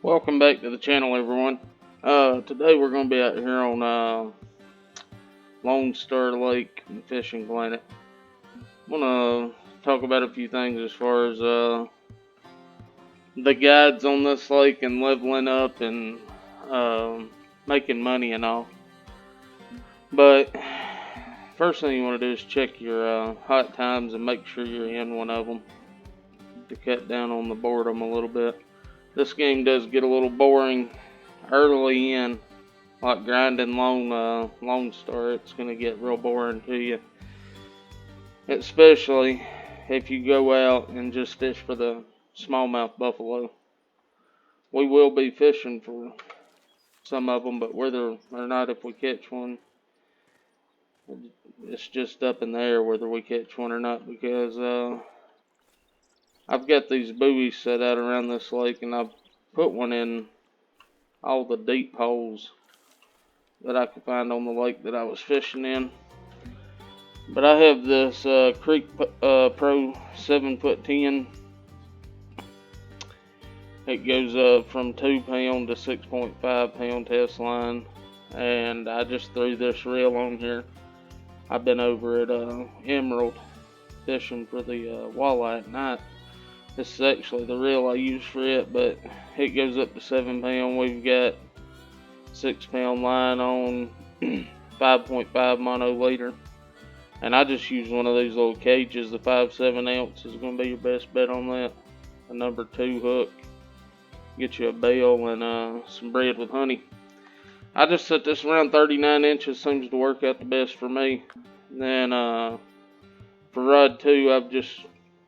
Welcome back to the channel, everyone. Today we're going to be out here on Lone Star Lake and Fishing Planet. I'm going to talk about a few things as far as the guides on this lake and leveling up and making money and all. But first thing you want to do is check your hot times and make sure you're in one of them to cut down on the boredom a little bit. This game does get a little boring early in, like grinding Lone Star. It's going to get real boring to you, especially if you go out and just fish for the smallmouth buffalo. We will be fishing for some of them, but whether or not if we catch one, it's just up in the air whether we catch one or not, because I've got these buoys set out around this lake, and I've put one in all the deep holes that I could find on the lake that I was fishing in. But I have this Creek Pro 7'10". It goes from 2 pound to 6.5 pound test line, and I just threw this reel on here. I've been over at Emerald fishing for the walleye at night. This is actually the reel I use for it, but it goes up to 7 pound. We've got 6 pound line on 5.5 mono leader. And I just use one of these little cages. The 5/7 ounce is going to be your best bet on that. A number 2 hook. Get you a bail and some bread with honey. I just set this around 39 inches. Seems to work out the best for me. And then for rod 2, I've just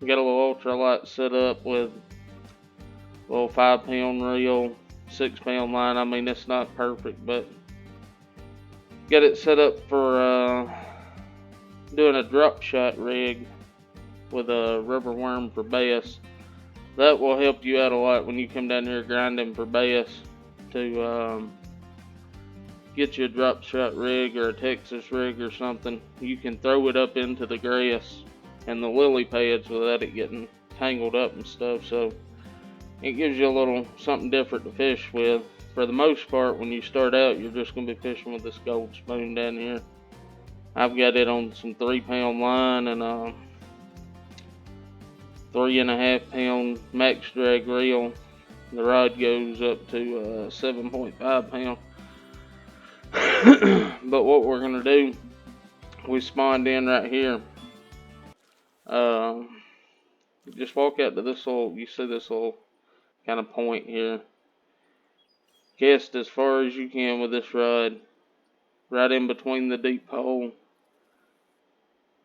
got a little ultralight set up with a little 5 pound reel, 6 pound line. I mean, it's not perfect, but got it set up for doing a drop shot rig with a rubber worm for bass. That will help you out a lot when you come down here grinding for bass, to get you a drop shot rig or a Texas rig or something. You can throw it up into the grass and the lily pads without it getting tangled up and stuff, so it gives you a little something different to fish with. For the most part, when you start out, you're just going to be fishing with this gold spoon down here. I've got it on some 3 pound line and a 3.5 pound max drag reel. The rod goes up to 7.5 pound. But what we're going to do, we spawned in right here. Just walk out to this little, you see this little kind of point here. Cast as far as you can with this rod, right in between the deep hole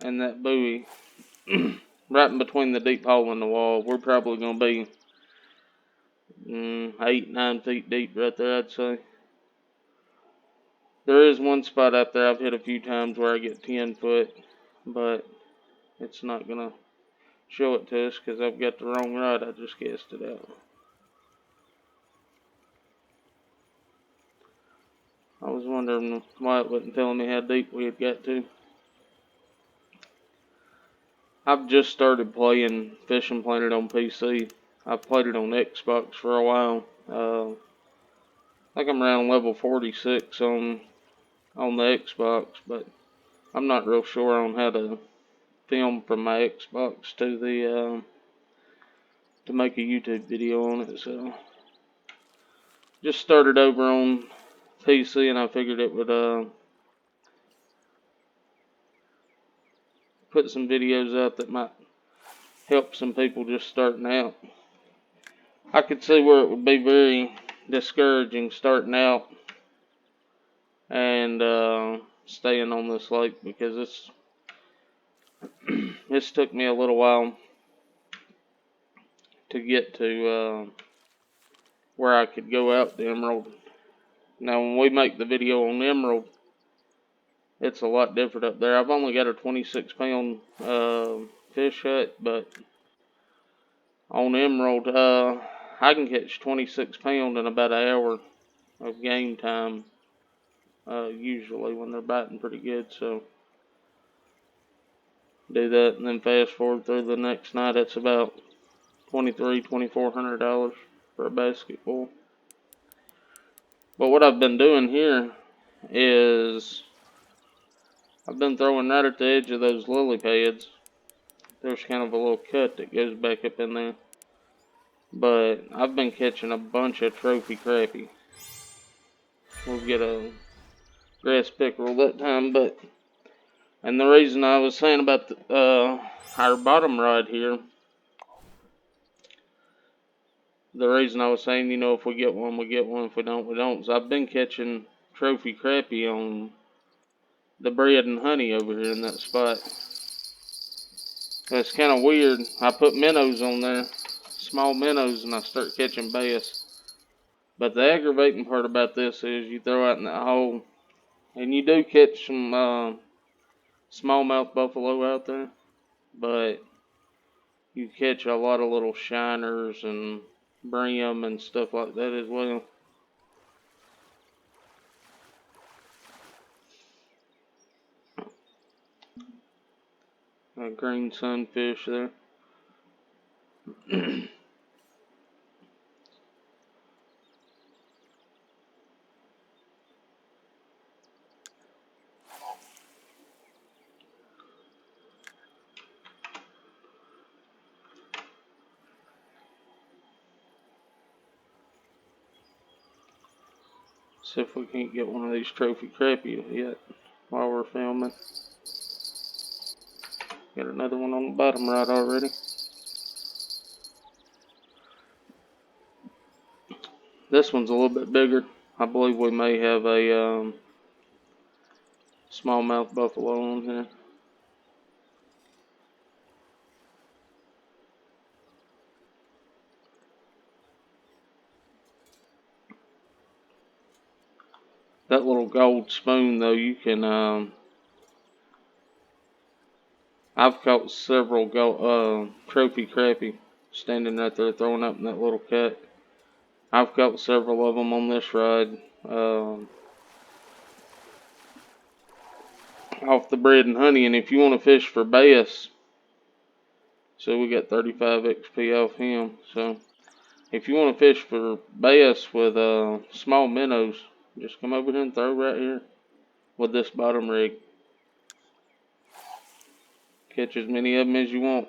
and that buoy. Right in between the deep hole in the wall. We're probably going to be 8-9 feet deep right there, I'd say. There is one spot out there I've hit a few times where I get 10 foot, but it's not going to show it to us because I've got the wrong rod. I just cast it out. I was wondering why it wasn't telling me how deep we had got to. I've just started playing Fishing Planet on PC. I've played it on Xbox for a while. I think I'm around level 46 on the Xbox, but I'm not real sure on how to film from my Xbox to the to make a YouTube video on it. So just started over on PC, and I figured it would put some videos out that might help some people just starting out. I could see where it would be very discouraging starting out and staying on this lake, because it's took me a little while to get to where I could go out to Emerald. Now when we make the video on Emerald, it's a lot different up there. I've only got a 26 pound fish hut, but on Emerald I can catch 26 pound in about an hour of game time, usually when they're biting pretty good. So do that, and then fast forward through the next night. It's about $2,300-$2,400 for a basket full. But what I've been doing here is I've been throwing right at the edge of those lily pads. There's kind of a little cut that goes back up in there. But I've been catching a bunch of trophy crappie. We'll get a grass pickerel that time, but and the reason I was saying about our bottom rod here, the reason I was saying, if we get one, we get one. If we don't, we don't. So I've been catching trophy crappie on the bread and honey over here in that spot. It's kind of weird. I put minnows on there, small minnows, and I start catching bass. But the aggravating part about this is you throw out in that hole, and you do catch some smallmouth buffalo out there, but you catch a lot of little shiners and brim and stuff like that as well. A green sunfish there. See if we can't get one of these trophy crappie yet while we're filming. Got another one on the bottom right already. This one's a little bit bigger. I believe we may have a smallmouth buffalo on here. That little gold spoon though, you can I've caught several trophy crappie standing right there throwing up in that little cut. I've caught several of them on this ride off the bread and honey. And if you want to fish for bass, so we got 35 XP off him. So if you want to fish for bass with small minnows, just come over here and throw right here with this bottom rig. Catch as many of them as you want.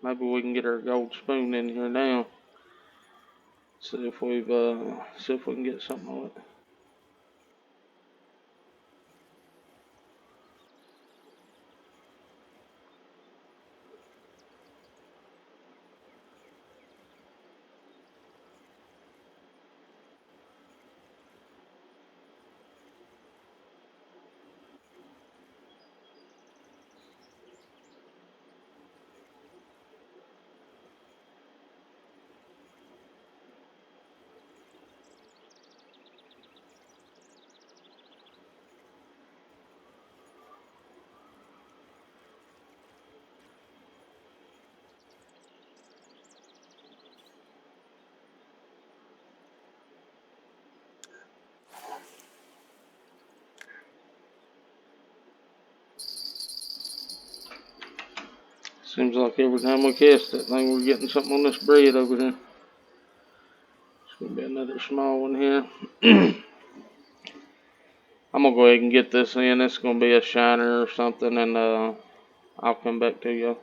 Maybe we can get our gold spoon in here now. See if we can get something on it. Seems like every time we cast that thing, we're getting something on this bread over here. It's going to be another small one here. I'm going to go ahead and get this in. It's going to be a shiner or something, and I'll come back to you.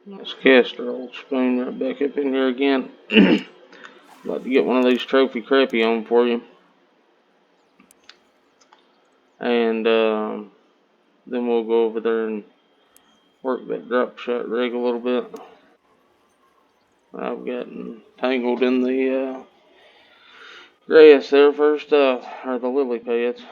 Let's cast our old spoon right back up in here again. I'd like to get one of these trophy crappie on for you. And then we'll go over there and work that drop shot rig a little bit. I've gotten tangled in the grass there first off, or the lily pads.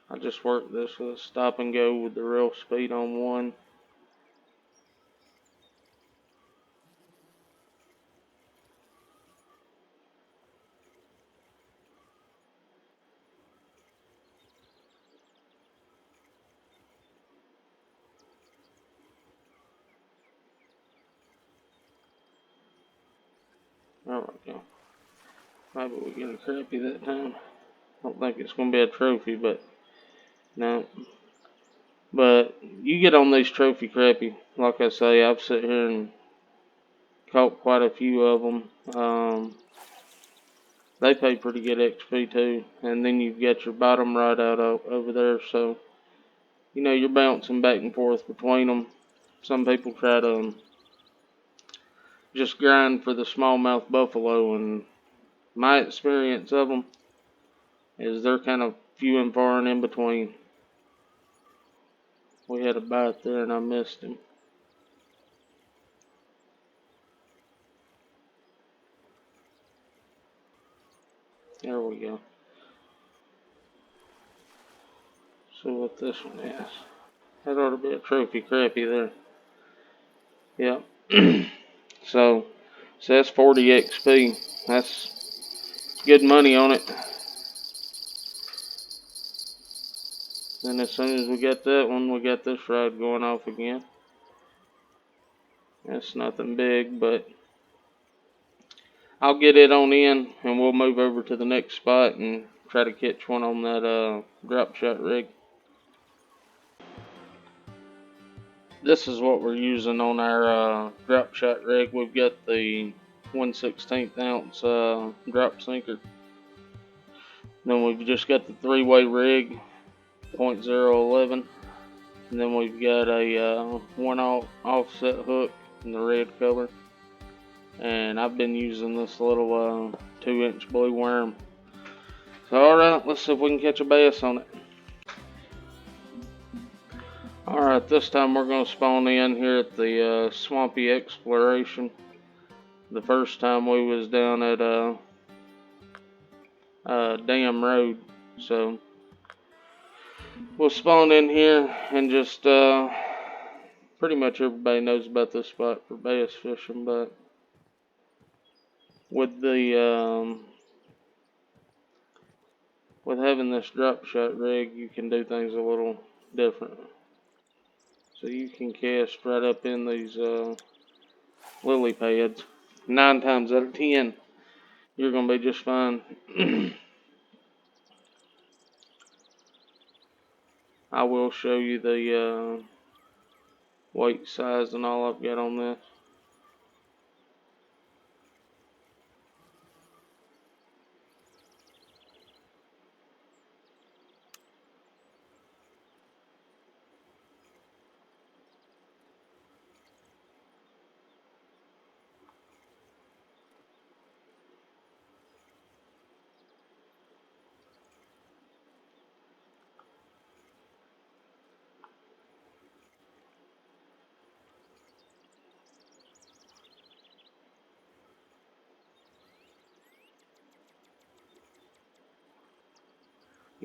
I just worked this with a stop and go with the real speed on one. we go. Maybe we get a crappie that time. I don't think it's going to be a trophy, but no. But you get on these trophy crappie, like I say, I've sat here and caught quite a few of them. They pay pretty good XP too, and then you've got your bottom right out over there, so you're bouncing back and forth between them. Some people try to just grind for the smallmouth buffalo, and my experience of them is they're kind of few and far and in between. We had a bite there and I missed him. There we go. See what this one is. That ought to be a trophy crappie there. Yep. So that's 40 XP. That's good money on it. And as soon as we get that one, we got this rod going off again. That's nothing big, but I'll get it on in and we'll move over to the next spot and try to catch one on that drop shot rig. This is what we're using on our drop shot rig. We've got the 1/16 ounce drop sinker. Then we've just got the 3-way rig, 0.011. And then we've got a one offset hook in the red color. And I've been using this little 2-inch blue worm. So alright, let's see if we can catch a bass on it. Alright, this time we're going to spawn in here at the Swampy Exploration. The first time we was down at Dam Road. So we'll spawn in here and just pretty much everybody knows about this spot for bass fishing, but with the with having this drop shot rig, you can do things a little different. So you can cast right up in these lily pads. 9 times out of 10, you're gonna be just fine. I will show you the weight, size, and all I've got on this.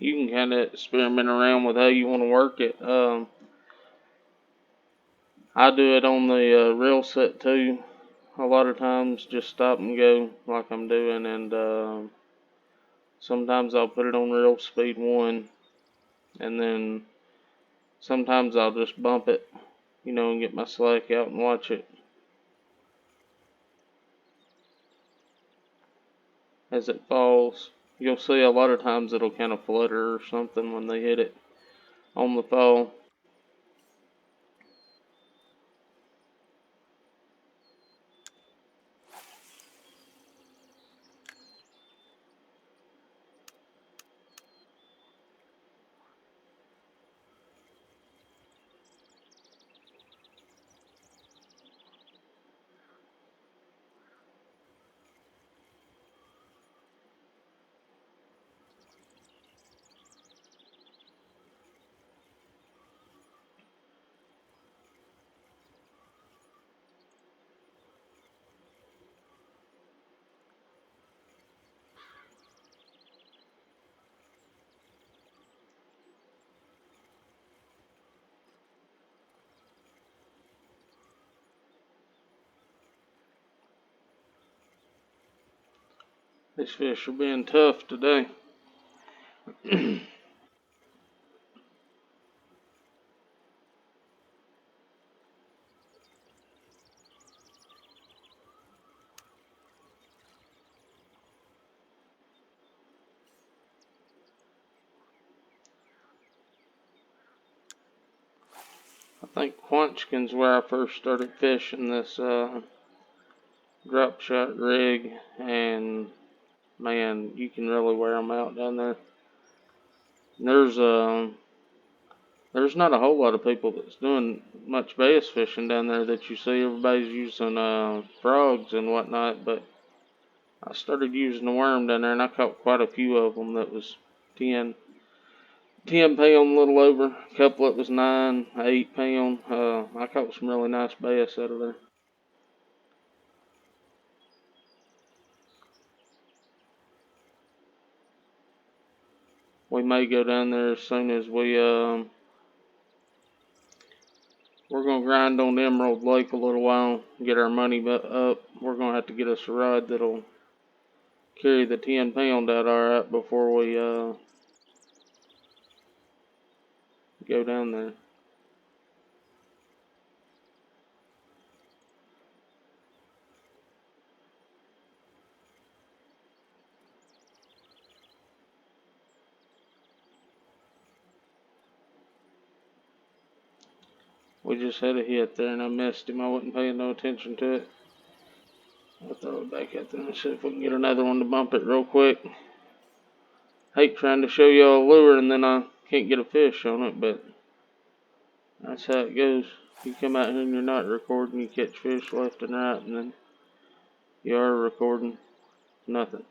You can kind of experiment around with how you want to work it. I do it on the reel set too. A lot of times, just stop and go like I'm doing, and sometimes I'll put it on reel speed 1, and then sometimes I'll just bump it, and get my slack out and watch it as it falls. You'll see a lot of times it'll kind of flutter or something when they hit it on the fall. These fish are being tough today. I think Quanchkin's where I first started fishing this drop shot rig, and man, you can really wear them out down there. There's there's not a whole lot of people that's doing much bass fishing down there that you see. Everybody's using frogs and whatnot, but I started using the worm down there, and I caught quite a few of them that was 10, 10 pound, a little over. A couple that was 9, 8 pound. I caught some really nice bass out of there. We may go down there as soon as we're gonna grind on Emerald Lake a little while, get our money up. We're gonna have to get us a rod that'll carry the 10 pound out alright before we go down there. We just had a hit there and I missed him. I wasn't paying no attention to it. I'll throw it back at them and see if we can get another one to bump it real quick. Hate trying to show y'all a lure and then I can't get a fish on it, but that's how it goes. You come out here and you're not recording, you catch fish left and right, and then you are recording nothing.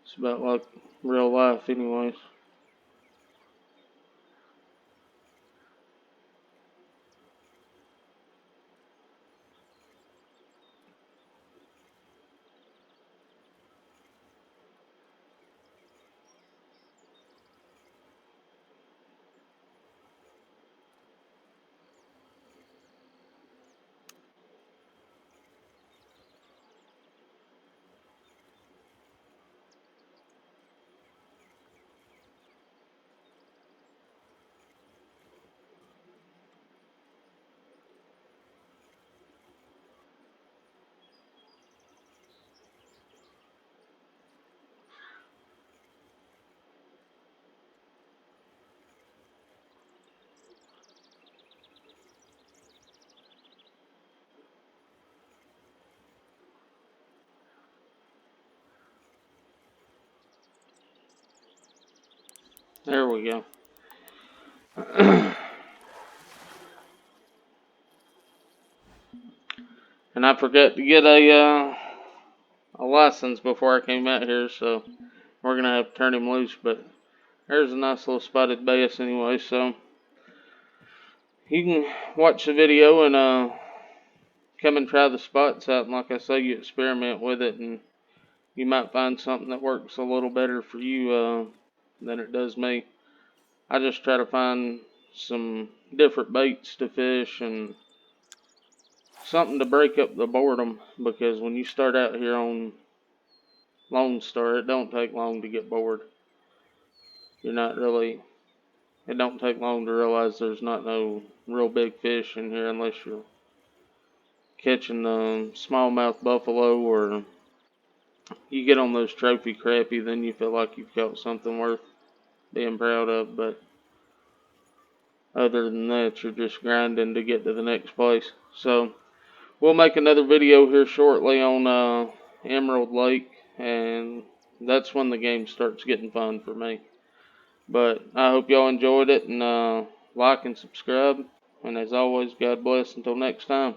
It's about like real life anyways. There we go. And I forgot to get a license before I came out here, so we're gonna have to turn him loose. But there's a nice little spotted bass anyway, so you can watch the video and come and try the spots out. And like I say, you experiment with it, and you might find something that works a little better for you than it does me. I just try to find some different baits to fish and something to break up the boredom, because when you start out here on Lone Star, it don't take long to get bored. You're not really, it don't take long to realize there's not no real big fish in here unless you're catching the smallmouth buffalo or you get on those trophy crappie, then you feel like you've caught something worth being proud of. But other than that, you're just grinding to get to the next place. So we'll make another video here shortly on Emerald Lake, and that's when the game starts getting fun for me. But I hope y'all enjoyed it, and like and subscribe. And as always, God bless until next time.